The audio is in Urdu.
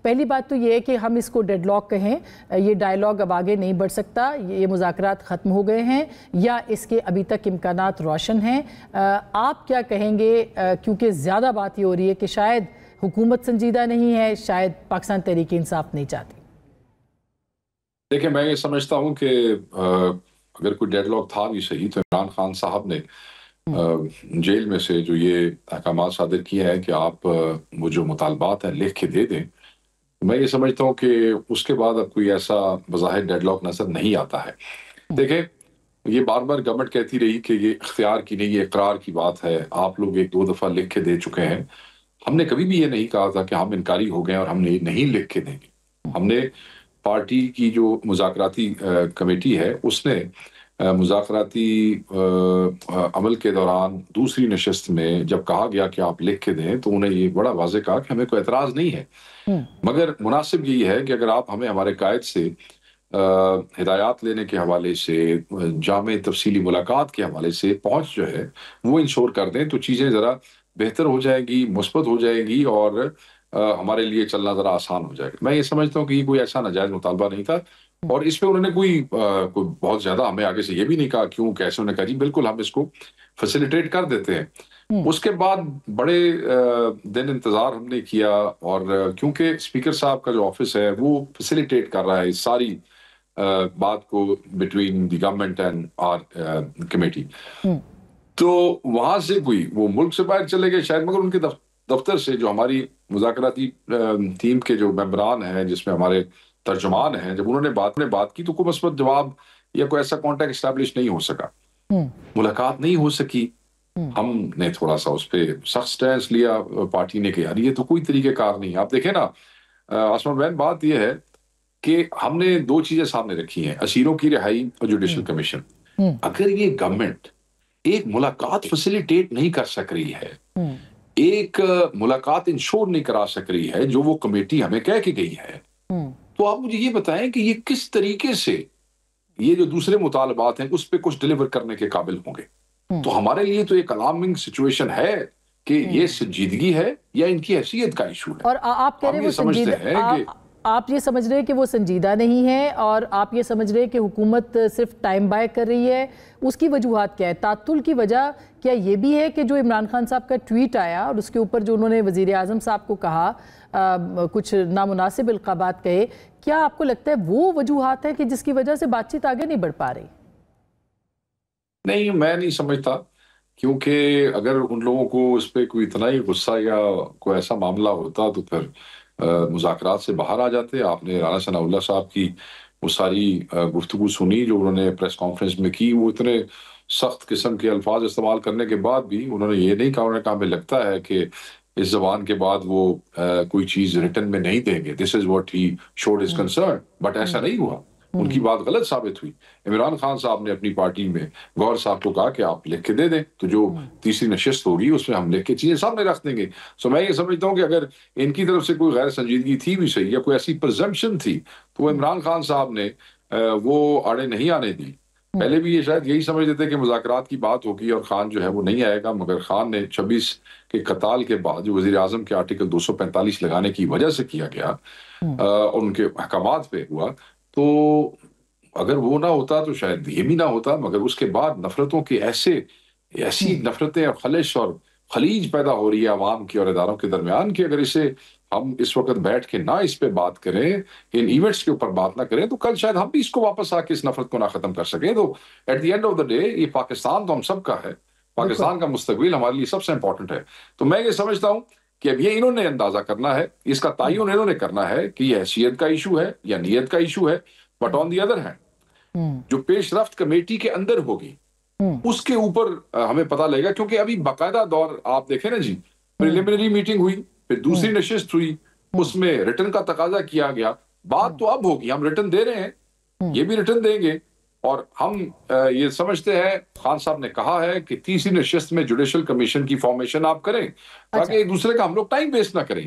پہلی بات تو یہ ہے کہ ہم اس کو ڈیڈ لاک کہیں، یہ ڈائیلاگ اب آگے نہیں بڑھ سکتا، یہ مذاکرات ختم ہو گئے ہیں یا اس کے ابھی تک امکانات روشن ہیں؟ آپ کیا کہیں گے؟ کیونکہ زیادہ بات یہ ہو رہی ہے کہ شاید حکومت سنجیدہ نہیں ہے، شاید پاکستان تحریک انصاف نہیں چاہتی۔ دیکھیں، میں یہ سمجھتا ہوں کہ اگر کوئی ڈیڈ لاک تھا بھی صحیح تو عمران خان صاحب نے جیل میں سے جو یہ احکامات صادر کیے ہیں کہ آپ وہ جو مطالبات ہیں لکھ کے دے دیں، میں یہ سمجھتا ہوں کہ اس کے بعد اب کوئی ایسا بظاہر ڈیڈ لاک نظر نہیں آتا ہے۔ دیکھیں، یہ بار بار گورنمنٹ کہتی رہی کہ یہ اختیار کی نہیں، یہ اقرار کی بات ہے، آپ لوگ ایک دو دفعہ لکھ کے دے چکے ہیں۔ ہم نے کبھی بھی یہ نہیں کہا تھا کہ ہم انکاری ہو گئے اور ہم نہیں لکھ کے دیں گے۔ ہم نے پارٹی کی جو مذاکراتی کمیٹی ہے اس نے مذاکراتی عمل کے دوران دوسری نشست میں جب کہا گیا کہ آپ لکھ کے دیں تو انہیں یہ بڑا واضح کہا کہ ہمیں کوئی اعتراض نہیں ہے، مگر مناسب یہی ہے کہ اگر آپ ہمیں ہمارے قائد سے ہدایات لینے کے حوالے سے، جامع تفصیلی ملاقات کے حوالے سے پہنچ جو ہے وہ انشور کر دیں تو چیزیں ذرا بہتر ہو جائے گی، مثبت ہو جائے گی اور ہمارے لیے چلنا ذرا آسان ہو جائے گا۔ میں یہ سمجھتا ہوں کہ یہ کوئی ایسا ناجائز مطالبہ نہیں تھا اور اس پہ انہوں نے کوئی بہت زیادہ ہمیں آگے سے یہ بھی نہیں کہا کیوں کیسے، انہوں نے کہا جی بالکل ہم اس کو فیسیلیٹیٹ کر دیتے ہیں۔ اس کے بعد بڑے دن انتظار ہم نے کیا اور کیونکہ اسپیکر صاحب کا جو آفس ہے وہ فیسیلیٹیٹ کر رہا ہے اس ساری بات کو between the government and our committee, تو وہاں سے کوئی وہ ملک سے باہر چلے گئے شاید، مگر ان کے دفتر سے جو ہماری مذاکراتی ٹیم کے جو ممبران ہیں جس میں ہمارے ترجمان ہیں، جب انہوں نے بات کی تو کوئی مثبت جواب یا کوئی ایسا کانٹیکٹ اسٹیبلش نہیں ہو سکا، ملاقات نہیں ہو سکی۔ ہم نے تھوڑا سا اس پہ سخت سٹینس لیا پارٹی نے کہ یار یہ تو کوئی طریقہ کار نہیں۔ آپ دیکھیں نا آسما بہن، بات یہ ہے کہ ہم نے دو چیزیں سامنے رکھی ہیں، اسیروں کی رہائی اور جوڈیشل کمیشن۔ اگر یہ گورنمنٹ ایک ملاقات فیسیلیٹیٹ نہیں کر سک رہی ہے، ایک ملاقات انشور نہیں کرا سک رہی ہے جو وہ کمیٹی ہمیں کہہ کے گئی ہے، تو آپ مجھے یہ بتائیں کہ یہ کس طریقے سے یہ جو دوسرے مطالبات ہیں اس پہ کچھ ڈیلیور کرنے کے قابل ہوں گے؟ تو ہمارے لیے تو ایک الارمنگ سچویشن ہے کہ یہ سنجیدگی ہے یا ان کی حیثیت کا ایشو ہے۔ اور آپ کہہ رہے ہیں وہ سنجیدہ، آپ یہ سمجھ رہے ہیں کہ وہ سنجیدہ نہیں ہے اور آپ یہ سمجھ رہے ہیں کہ حکومت صرف ٹائم بائی کر رہی ہے، اس کی وجوہات کیا ہے؟ تعطل کی وجہ کیا یہ بھی ہے کہ جو عمران خان صاحب کا ٹویٹ آیا اور اس کے اوپر جو انہوں نے وزیر اعظم صاحب کو کہا، کچھ نامناسب القابات کہے، کیا آپ کو لگتا ہے وہ وجوہات ہیں کہ جس کی وجہ سے بات چیت آگے نہیں بڑھ پا رہی؟ نہیں، میں نہیں سمجھتا، کیونکہ اگر ان لوگوں کو اس پہ کوئی اتنا ہی غصہ یا کوئی ایسا معاملہ ہوتا تو پھر مذاکرات سے باہر آ جاتے۔ آپ نے رانا ثناء اللہ صاحب کی وہ ساری گفتگو سنی جو انہوں نے پریس کانفرنس میں کی، وہ اتنے سخت قسم کے الفاظ استعمال کرنے کے بعد بھی انہوں نے یہ نہیں کہا، انہوں نے کہا ہمیں لگتا ہے کہ اس زبان کے بعد وہ کوئی چیز ریٹن میں نہیں دیں گے، this is what he should his concern, but ایسا نہیں ہوا، ان کی بات غلط ثابت ہوئی۔ عمران خان صاحب نے اپنی پارٹی میں گور صاحب کو کہا کہ آپ لکھ کے دے دیں تو جو تیسری نشست ہوگی اس میں ہم لکھ کے چیزیں سامنے رکھ دیں گے۔ سو میں یہ سمجھتا ہوں کہ اگر ان کی طرف سے کوئی غیر سنجیدگی تھی بھی صحیح یا کوئی ایسی پرزمپشن تھی تو عمران خان صاحب نے وہ آڑے نہیں آنے دی۔ پہلے بھی یہ شاید یہی سمجھتے تھے کہ مذاکرات کی بات ہوگی اور خان جو ہے وہ نہیں آئے گا، مگر خان نے 26 کے قتال کے بعد جو وزیر اعظم کے آرٹیکل 245 لگانے کی وجہ سے کیا گیا اور ان کے احکامات پہ ہوا، تو اگر وہ نہ ہوتا تو شاید یہ بھی نہ ہوتا، مگر اس کے بعد نفرتوں کے ایسی نفرتیں اور خلش اور خلیج پیدا ہو رہی ہے عوام کی اور اداروں کے درمیان کہ اگر اسے ہم اس وقت بیٹھ کے نہ اس پہ بات کریں، ان ایونٹس کے اوپر بات نہ کریں، تو کل شاید ہم بھی اس کو واپس آ کے اس نفرت کو نہ ختم کر سکیں۔ تو at the end of the day یہ پاکستان تو ہم سب کا ہے، پاکستان کا مستقبل ہمارے لیے سب سے امپورٹنٹ ہے۔ تو میں یہ سمجھتا ہوں کہ اب یہ انہوں نے اندازہ کرنا ہے، اس کا تعین انہوں نے کرنا ہے کہ یہ حیثیت کا ایشو ہے یا نیت کا ایشو ہے، but on the other hand جو پیش رفت کمیٹی کے اندر ہوگی اس کے اوپر ہمیں پتہ لگے گا، کیونکہ ابھی باقاعدہ دور آپ دیکھیں نا جی، پریلیمنری میٹنگ ہوئی، پھر دوسری نشست ہوئی، اس میں ریٹن کا تقاضا کیا گیا، بات تو اب ہوگی، ہم ریٹن دے رہے ہیں، یہ بھی ریٹن دیں گے، اور ہم یہ سمجھتے ہیں، خان صاحب نے کہا ہے کہ تیسری نشست میں جوڈیشل کمیشن کی فارمیشن آپ کریں تاکہ ایک دوسرے کا ہم لوگ ٹائم ویسٹ نہ کریں۔